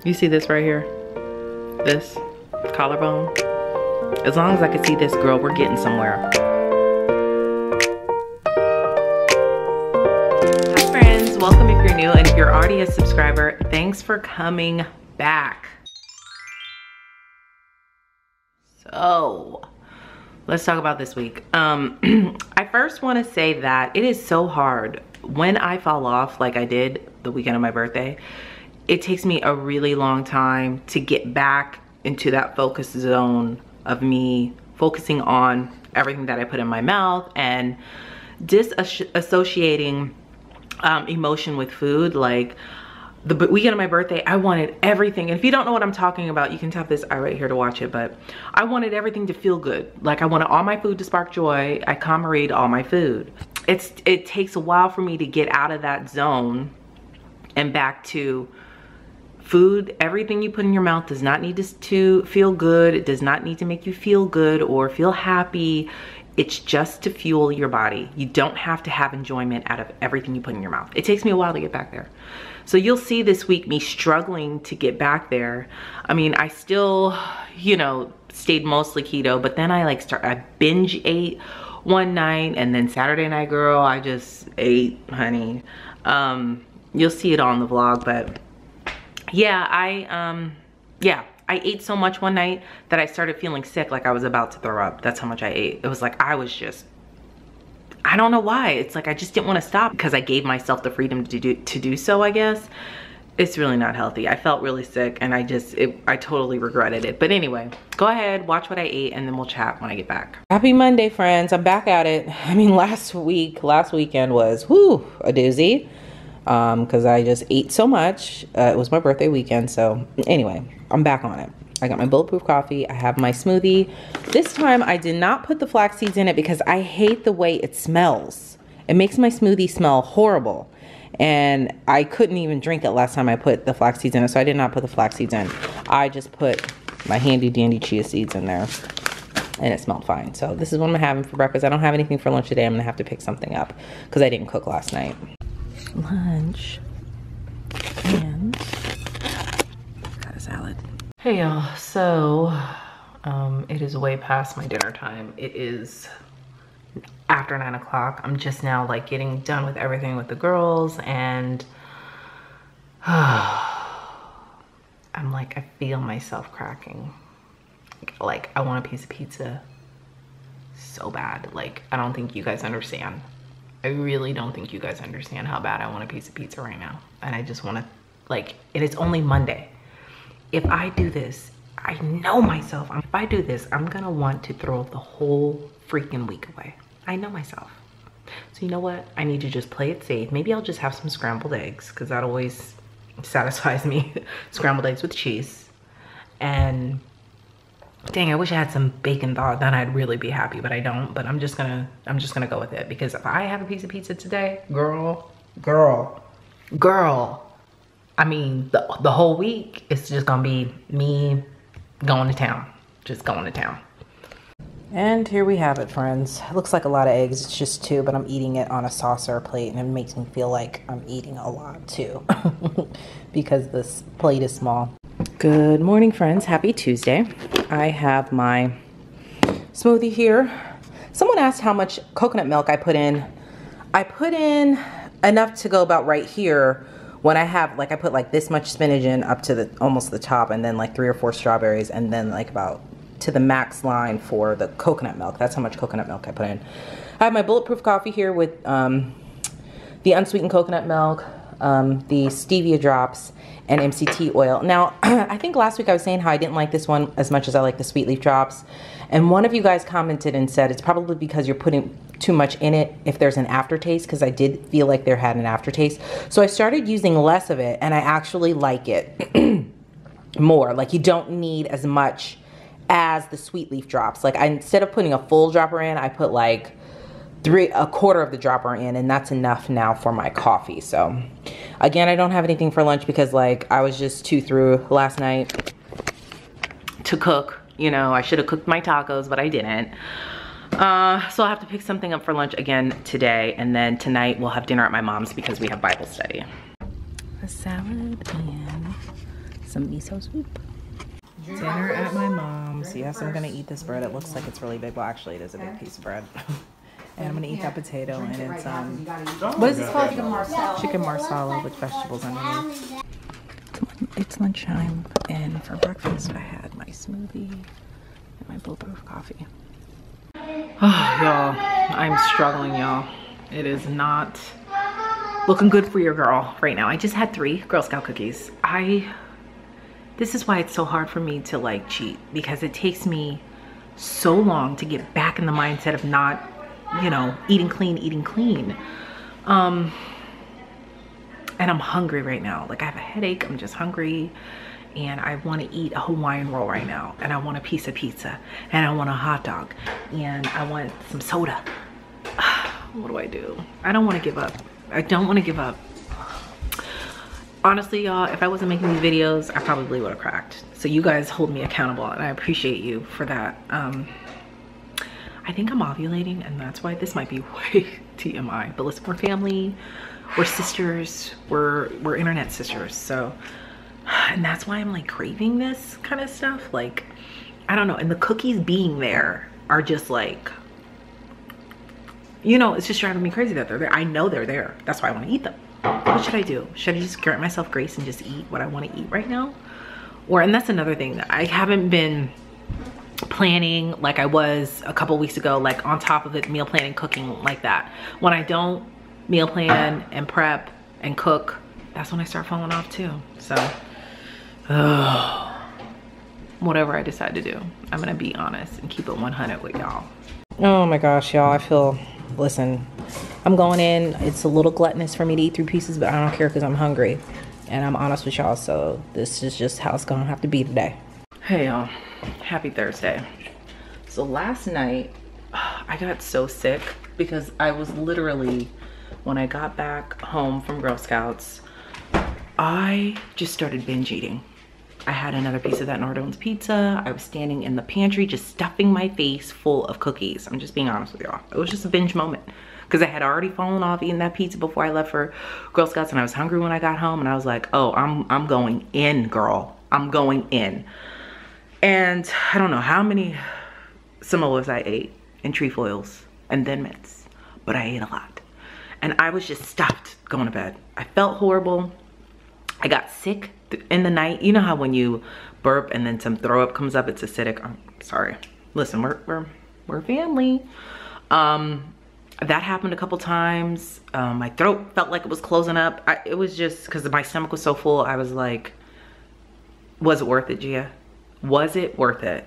You see this right here? This collarbone? As long as I can see this, girl, we're getting somewhere. Hi friends, welcome if you're new, and if you're already a subscriber, thanks for coming back. So, let's talk about this week. I first want to say that it is so hard when I fall off like I did the weekend of my birthday. It takes me a really long time to get back into that focus zone of me focusing on everything that I put in my mouth and disassociating emotion with food. Like the weekend of my birthday, I wanted everything. And if you don't know what I'm talking about, you can tap this eye right here to watch it. But I wanted everything to feel good. Like I wanted all my food to spark joy. I camaradered all my food. It takes a while for me to get out of that zone and back to food. Everything you put in your mouth does not need to feel good. It does not need to make you feel good or feel happy. It's just to fuel your body. You don't have to have enjoyment out of everything you put in your mouth. It takes me a while to get back there. So you'll see this week me struggling to get back there. I mean, I still, you know, stayed mostly keto, but then I binge ate one night, and then Saturday night, girl, I just ate, honey. You'll see it all in the vlog, but yeah, I ate so much one night that I started feeling sick, like I was about to throw up. That's how much I ate. It was like I don't know why. It's like I just didn't want to stop because I gave myself the freedom to do so, I guess. It's really not healthy. I felt really sick and I totally regretted it. But anyway, go ahead, watch what I ate, and then we'll chat when I get back. Happy Monday, friends. I'm back at it. I mean, last weekend was, whew, a doozy. Because I just ate so much. It was my birthday weekend, so anyway, I'm back on it. I got my bulletproof coffee. I have my smoothie. This time I did not put the flax seeds in it because I hate the way it smells. It makes my smoothie smell horrible. And I couldn't even drink it last time I put the flax seeds in it, so I did not put the flax seeds in. I just put my handy dandy chia seeds in there, and it smelled fine. So this is what I'm having for breakfast. I don't have anything for lunch today. I'm gonna have to pick something up because I didn't cook last night. Lunch and got a salad. Hey y'all, so it is way past my dinner time. It is after 9 o'clock. I'm just now like getting done with everything with the girls, and I'm like, I feel myself cracking. Like I want a piece of pizza so bad. Like I don't think you guys understand. I really don't think you guys understand how bad I want a piece of pizza right now. And I just want to, like, and it's only Monday. If I do this, I know myself. If I do this, I'm going to want to throw the whole freaking week away. I know myself. So you know what? I need to just play it safe. Maybe I'll just have some scrambled eggs because that always satisfies me. Scrambled eggs with cheese. And dang, I wish I had some bacon thawed, then I'd really be happy, but I don't. But I'm just gonna go with it, because if I have a piece of pizza today, girl, I mean, the whole week, it's just gonna be me going to town, just going to town. And here we have it, friends. It looks like a lot of eggs. It's just 2, but I'm eating it on a saucer plate, and it makes me feel like I'm eating a lot too, because this plate is small. Good morning, friends. Happy Tuesday. I have my smoothie here. Someone asked how much coconut milk I put in. I put in enough to go about right here. When I have, like, I put like this much spinach in up to almost the top, and then like 3 or 4 strawberries, and then like about to the max line for the coconut milk. That's how much coconut milk I put in. I have my bulletproof coffee here with the unsweetened coconut milk, the stevia drops, and MCT oil. Now, I think last week I was saying how I didn't like this one as much as I like the sweet leaf drops. And one of you guys commented and said it's probably because you're putting too much in it if there's an aftertaste, because I did feel like there had an aftertaste. So I started using less of it, and I actually like it more. Like, you don't need as much as the sweet leaf drops. Like, instead of putting a full dropper in, I put like a quarter of the dropper in, and that's enough now for my coffee. So again, I don't have anything for lunch because, like, I was just too through last night to cook. You know, I should have cooked my tacos, but I didn't. So I'll have to pick something up for lunch again today, and then tonight we'll have dinner at my mom's because we have Bible study. A salad and some miso soup. Dinner at my mom's. Yes, I'm gonna eat this bread. It looks like it's really big. Well, actually, it is a big piece of bread. And I'm gonna eat that potato, and it's what is this called? Chicken marsala with vegetables underneath. It's lunchtime, and for breakfast I had my smoothie and my bulletproof coffee. Oh, y'all, I'm struggling, y'all. It is not looking good for your girl right now. I just had 3 Girl Scout cookies. This is why it's so hard for me to like cheat, because it takes me so long to get back in the mindset of not, you know, eating clean. And I'm hungry right now. Like I have a headache, I'm just hungry. And I want to eat a Hawaiian roll right now. And I want a piece of pizza. And I want a hot dog. And I want some soda. What do? I don't want to give up. I don't want to give up. Honestly, y'all, if I wasn't making these videos, I probably would have cracked. So you guys hold me accountable, and I appreciate you for that. I think I'm ovulating, and that's why this might be way TMI. But listen, we're family, we're sisters, we're internet sisters. So, and that's why I'm like craving this kind of stuff. Like, I don't know. And the cookies being there are just like, you know, it's just driving me crazy that they're there. I know they're there. That's why I want to eat them. What should I do? Should I just grant myself grace and just eat what I want to eat right now? Or, and that's another thing, that I haven't been planning like I was a couple weeks ago, like on top of it, meal planning, cooking like that. When I don't meal plan and prep and cook, that's when I start falling off too. So, whatever I decide to do, I'm gonna be honest and keep it 100 with y'all. Oh my gosh, y'all, I feel, listen, I'm going in, it's a little gluttonous for me to eat 3 pieces, but I don't care because I'm hungry. And I'm honest with y'all, so this is just how it's gonna have to be today. Hey y'all, happy Thursday. So last night, I got so sick because I was literally, when I got back home from Girl Scouts, I just started binge eating. I had another piece of that Nardone's pizza. I was standing in the pantry just stuffing my face full of cookies. I'm just being honest with y'all. It was just a binge moment because I had already fallen off eating that pizza before I left for Girl Scouts, and I was hungry when I got home, and I was like, oh, I'm going in, girl. I'm going in. And I don't know how many Samoas I ate and trefoils and Thin Mints, but I ate a lot. And I was just stuffed going to bed. I felt horrible. I got sick in the night. You know how when you burp and then some throw up comes up, it's acidic. I'm sorry. Listen, we're family. That happened a couple times. My throat felt like it was closing up. It was just because my stomach was so full. I was like, was it worth it, Gia? Was it worth it?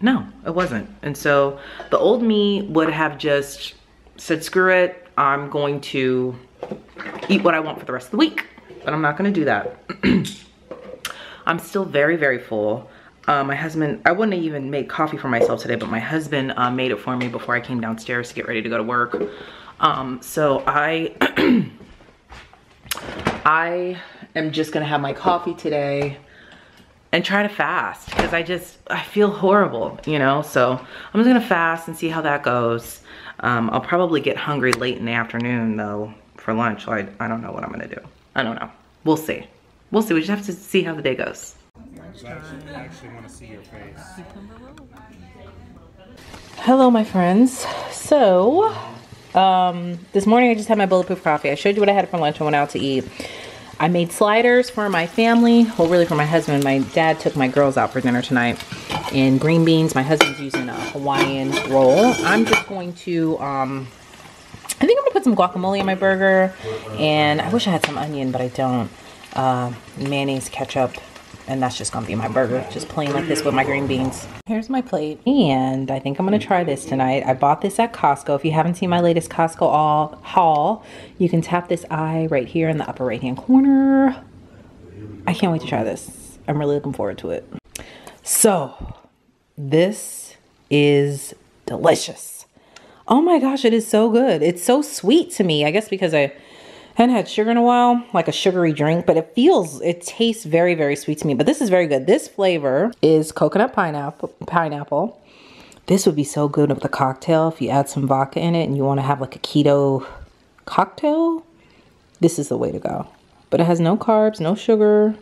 No, it wasn't. And so the old me would have just said, screw it. I'm going to eat what I want for the rest of the week. But I'm not gonna do that. I'm still very, very full. My husband, I wouldn't have even made coffee for myself today, but my husband made it for me before I came downstairs to get ready to go to work. So I am just gonna have my coffee today and try to fast because I feel horrible, you know? So I'm just gonna fast and see how that goes. I'll probably get hungry late in the afternoon though for lunch. So I don't know what I'm gonna do. I don't know. We'll see. We'll see. We just have to see how the day goes. I actually want to see your face. Hello, my friends. So, this morning I just had my bulletproof coffee. I showed you what I had for lunch. I went out to eat. I made sliders for my family. Well, really for my husband. My dad took my girls out for dinner tonight. And green beans. My husband's using a Hawaiian roll. I'm just going to, I think I'm gonna put some guacamole in my burger, and I wish I had some onion, but I don't. Mayonnaise, ketchup, and that's just gonna be my burger, just plain like this with my green beans. Here's my plate, and I think I'm gonna try this tonight. I bought this at Costco. If you haven't seen my latest Costco haul, you can tap this eye right here in the upper right hand corner. I can't wait to try this. I'm really looking forward to it. So, this is delicious. Oh my gosh, it is so good. It's so sweet to me. I guess because I hadn't had sugar in a while, like a sugary drink, but it tastes very, very sweet to me. But this is very good. This flavor is coconut pineapple. This would be so good with a cocktail if you add some vodka in it and you want to have like a keto cocktail. This is the way to go. But it has no carbs, no sugar.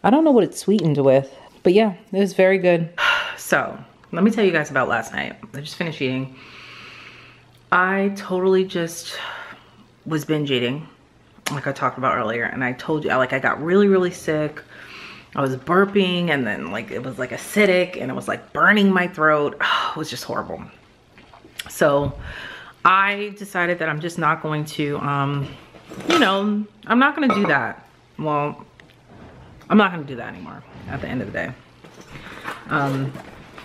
I don't know what it's sweetened with, but yeah, it was very good. So let me tell you guys about last night. I just finished eating. I totally just was binge eating, like I talked about earlier. And I told you, I got really, really sick. I was burping, and then like it was like acidic, and it was like burning my throat. It was just horrible. So I decided that I'm just not going to, you know, I'm not going to do that. Well, I'm not going to do that anymore at the end of the day.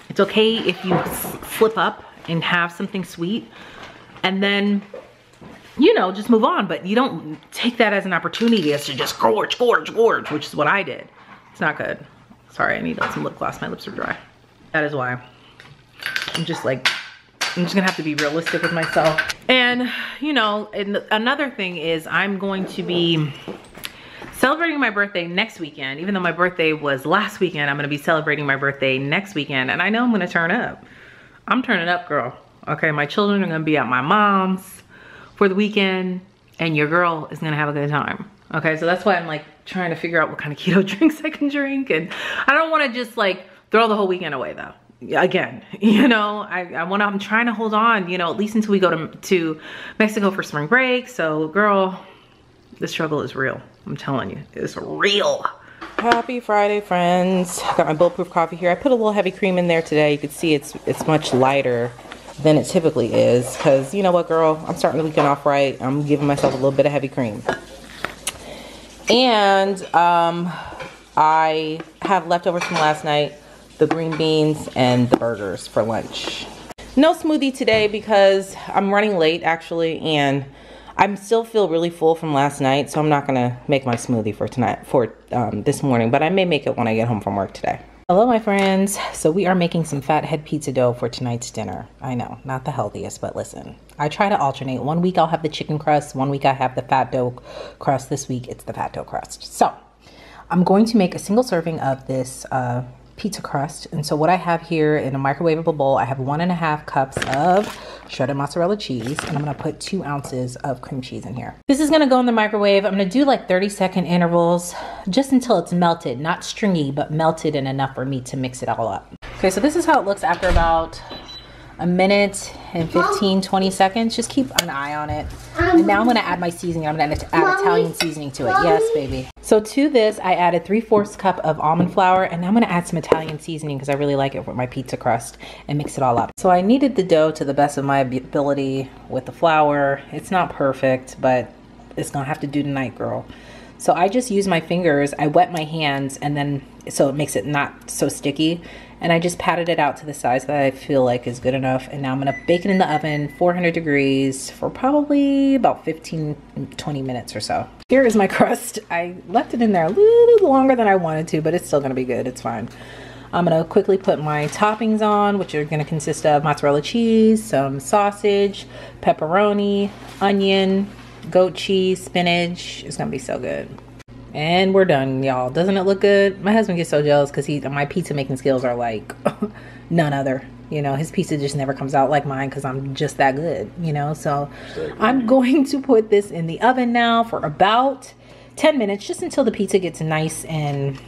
It's okay if you slip up and have something sweet and then, you know, just move on. But you don't take that as an opportunity as to just gorge, which is what I did. It's not good. Sorry, I need some lip gloss. My lips are dry. That is why I'm just gonna have to be realistic with myself. And, you know, and another thing is I'm going to be celebrating my birthday next weekend. Even though my birthday was last weekend, I'm gonna be celebrating my birthday next weekend. And I know I'm gonna turn up. I'm turning up, girl. Okay, my children are gonna be at my mom's for the weekend, and your girl is gonna have a good time. Okay, so that's why I'm like trying to figure out what kind of keto drinks I can drink. And I don't wanna just like throw the whole weekend away though. Again, you know, I'm trying to hold on, you know, at least until we go to Mexico for spring break. So girl, the struggle is real. I'm telling you, it's real. Happy Friday, friends. Got my bulletproof coffee here. I put a little heavy cream in there today. You can see it's much lighter than it typically is, because you know what, girl, I'm starting the weekend off right. I'm giving myself a little bit of heavy cream. And I have leftovers from last night, the green beans and the burgers for lunch. No smoothie today because I'm running late actually, and I still feel really full from last night, so I'm not gonna make my smoothie for tonight, for this morning, but I may make it when I get home from work today. Hello, my friends. So we are making some fathead pizza dough for tonight's dinner. I know, not the healthiest, but listen, I try to alternate. One week I'll have the chicken crust, one week I have the fat dough crust. This week it's the fat dough crust. So I'm going to make a single serving of this pizza crust. And so what I have here in a microwavable bowl, I have 1.5 cups of shredded mozzarella cheese, and I'm gonna put 2 ounces of cream cheese in here. This is gonna go in the microwave. I'm gonna do like 30-second intervals just until it's melted, not stringy, but melted and enough for me to mix it all up. Okay, so this is how it looks after about a minute and 15-20 seconds. Just keep an eye on it. And now I'm gonna add my seasoning. I'm gonna add Italian seasoning to it. Yes, baby. So to this, I added 3/4 cup of almond flour, and now I'm gonna add some Italian seasoning because I really like it with my pizza crust, and mix it all up. So I kneaded the dough to the best of my ability with the flour. It's not perfect, but it's gonna have to do tonight, girl. So I just use my fingers, I wet my hands, and then, so it makes it not so sticky. And I just patted it out to the size that I feel like is good enough. And now I'm gonna bake it in the oven, 400 degrees, for probably about 15-20 minutes or so. Here is my crust. I left it in there a little longer than I wanted to, but it's still gonna be good, it's fine. I'm gonna quickly put my toppings on, which are gonna consist of mozzarella cheese, some sausage, pepperoni, onion, goat cheese, spinach. It's gonna be so good. And we're done, y'all. Doesn't it look good? My husband gets so jealous because my pizza making skills are like none other. You know, his pizza just never comes out like mine because I'm just that good, you know. So I'm going to put this in the oven now for about 10 minutes, just until the pizza gets nice and,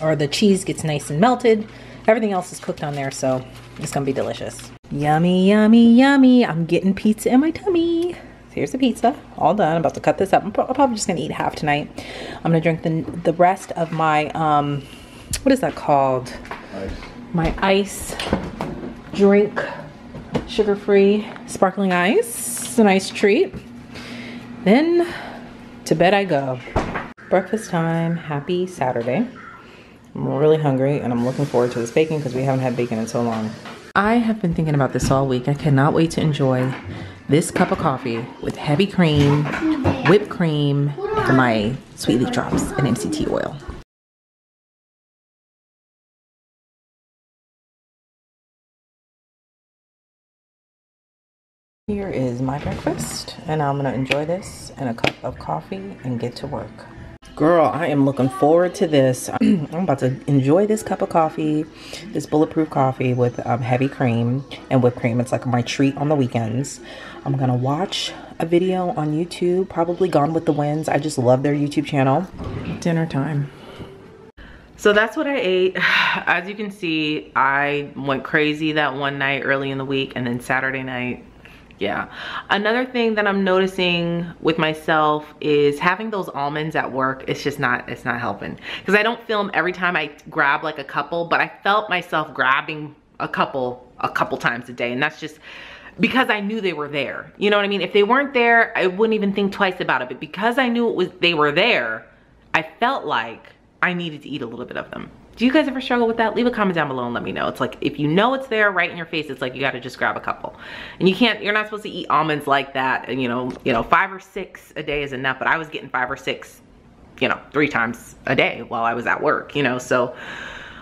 or the cheese gets nice and melted. Everything else is cooked on there, so it's gonna be delicious. Yummy, yummy, yummy. I'm getting pizza in my tummy. Here's the pizza, all done. I'm about to cut this up. I'm probably just gonna eat half tonight. I'm gonna drink the rest of my, what is that called? Ice. My ice drink, sugar-free sparkling ice. It's a nice treat. Then to bed I go. Breakfast time, happy Saturday. I'm really hungry and I'm looking forward to this bacon because we haven't had bacon in so long. I have been thinking about this all week. I cannot wait to enjoy this cup of coffee with heavy cream, whipped cream, and my sweet leaf drops and MCT oil. Here is my breakfast, and I'm gonna enjoy this and a cup of coffee and get to work. Girl, I am looking forward to this. I'm about to enjoy this cup of coffee, this bulletproof coffee with heavy cream and whipped cream. It's like my treat on the weekends. I'm gonna watch a video on YouTube, probably Gone with the Winds. I just love their YouTube channel. Dinner time. So that's what I ate. As you can see, I went crazy that one night early in the week, and then Saturday night, yeah. Another thing that I'm noticing with myself is having those almonds at work. It's not helping. Because I don't film every time I grab like a couple, but I felt myself grabbing a couple times a day, and that's just because I knew they were there. You know what I mean? If they weren't there, I wouldn't even think twice about it. But because I knew they were there, I felt like I needed to eat a little bit of them. Do you guys ever struggle with that? Leave a comment down below and let me know. It's like, if you know it's there right in your face, it's like you gotta just grab a couple. And you're not supposed to eat almonds like that. And you know, 5 or 6 a day is enough, but I was getting 5 or 6, 3 times a day while I was at work, so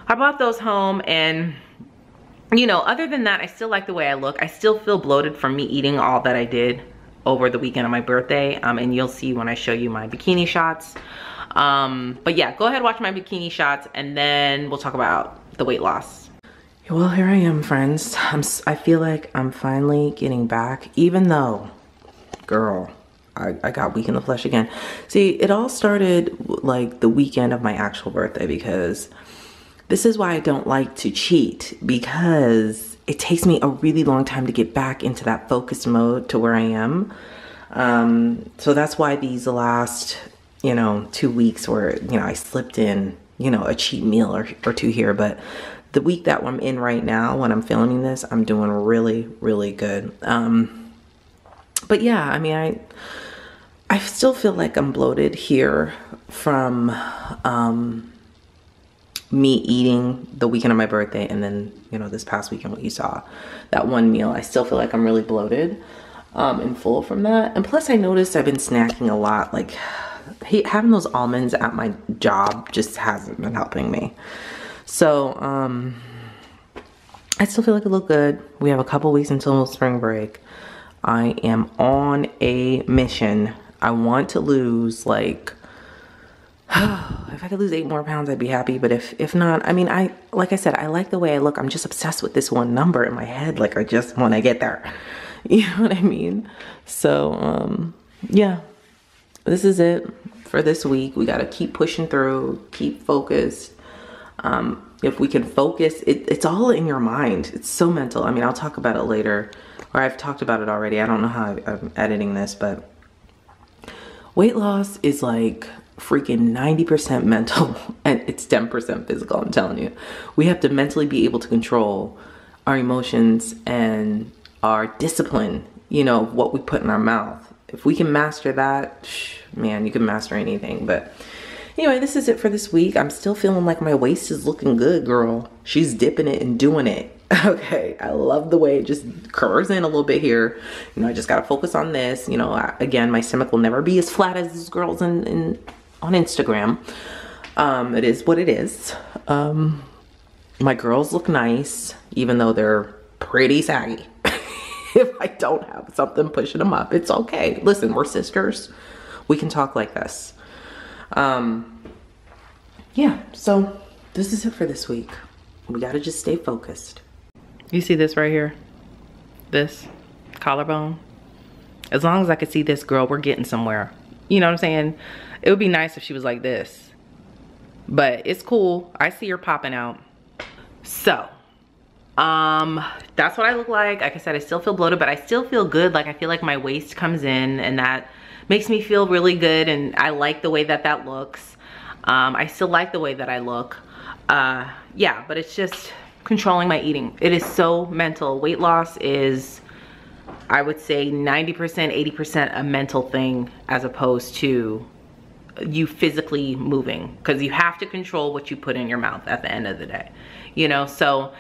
I bought those home. And other than that, I still like the way I look. I still feel bloated from me eating all that I did over the weekend of my birthday. And you'll see when I show you my bikini shots. But yeah, go ahead, watch my bikini shots, and then we'll talk about the weight loss. Well, here I am, friends. I feel like I'm finally getting back, even though, girl, I got weak in the flesh again. See, it all started like the weekend of my actual birthday, because this is why I don't like to cheat, because it takes me a really long time to get back into that focused mode to where I am. So that's why these last 2 weeks where, I slipped in, a cheat meal or 2 here. But the week that I'm in right now, when I'm filming this, I'm doing really, really good. But yeah, I mean, I still feel like I'm bloated here from me eating the weekend of my birthday. And then, this past weekend, what you saw, that one meal, I still feel like I'm really bloated and full from that. And plus I noticed I've been snacking a lot. Like, having those almonds at my job just hasn't been helping me. So I still feel like I look good. We have a couple weeks until spring break. I am on a mission. I want to lose like, if I could lose 8 more pounds, I'd be happy. But if not, I mean, like I said, I like the way I look. I'm just obsessed with this one number in my head. Like, I just want to get there. You know what I mean? So yeah, this is it for this week. We got to keep pushing through, keep focused. If we can focus, it's all in your mind. It's so mental. I mean, I'll talk about it later, or I've talked about it already. I don't know how I'm editing this, but weight loss is like freaking 90% mental and it's 10% physical. I'm telling you, we have to mentally be able to control our emotions and our discipline, what we put in our mouth. If we can master that, man, you can master anything. But anyway, this is it for this week. I'm still feeling like my waist is looking good, girl. She's dipping it and doing it. Okay, I love the way it just curves in a little bit here. I just got to focus on this. Again, my stomach will never be as flat as these girls on Instagram. It is what it is. My girls look nice, even though they're pretty saggy. If I don't have something pushing them up, it's okay. Listen, we're sisters. We can talk like this. Yeah, so this is it for this week. We gotta just stay focused. You see this right here? This collarbone? As long as I could see this, girl, we're getting somewhere. You know what I'm saying? It would be nice if she was like this. But it's cool. I see her popping out. So that's what I look like. Like I said, I still feel bloated, but I still feel good. Like, I feel like my waist comes in, and that makes me feel really good, and I like the way that looks. I still like the way that I look. Yeah, but it's just controlling my eating. It is so mental. Weight loss is, I would say, 90%, 80% a mental thing, as opposed to you physically moving, because you have to control what you put in your mouth at the end of the day, so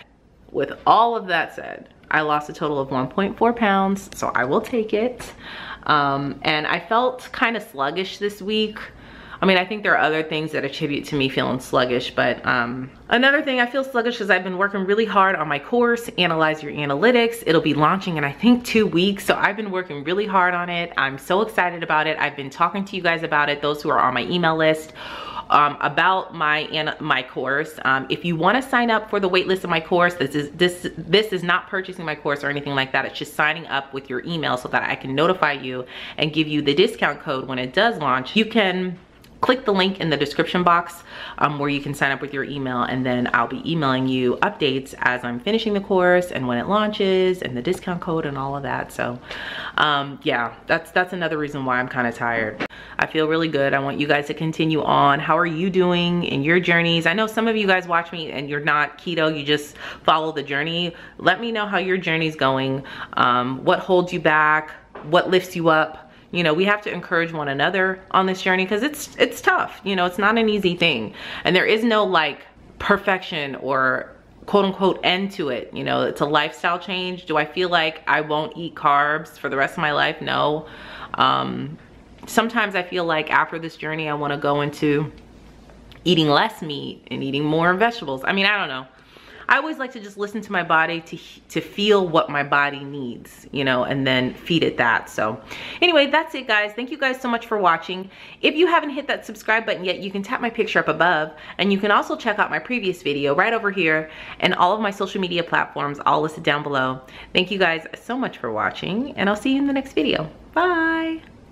with all of that said, I lost a total of 1.4 pounds, so I will take it. And I felt kind of sluggish this week. I mean, I think there are other things that attribute to me feeling sluggish, but another thing, I feel sluggish because I've been working really hard on my course, Analyze Your Analytics. It'll be launching in, I think, 2 weeks. So I've been working really hard on it. I'm so excited about it. I've been talking to you guys about it, those who are on my email list, about my course. If you want to sign up for the wait list of my course, this is not purchasing my course or anything like that. It's just signing up with your email so that I can notify you and give you the discount code when it does launch. You can click the link in the description box where you can sign up with your email, and then I'll be emailing you updates as I'm finishing the course and when it launches and the discount code and all of that. So yeah, that's another reason why I'm kind of tired. I feel really good. I want you guys to continue on. How are you doing in your journeys? I know some of you guys watch me and you're not keto, you just follow the journey. Let me know how your journey's going, what holds you back, what lifts you up. You know, we have to encourage one another on this journey because it's tough. You know, it's not an easy thing. And there is no like perfection or quote unquote end to it. You know, it's a lifestyle change. Do I feel like I won't eat carbs for the rest of my life? No. Sometimes I feel like after this journey, I want to go into eating less meat and eating more vegetables. I mean, I don't know. I always like to just listen to my body to feel what my body needs, you know, and then feed it that. So anyway, that's it, guys. Thank you guys so much for watching. If you haven't hit that subscribe button yet, you can tap my picture up above, and you can also check out my previous video right over here, and all of my social media platforms all listed down below. Thank you guys so much for watching, and I'll see you in the next video. Bye.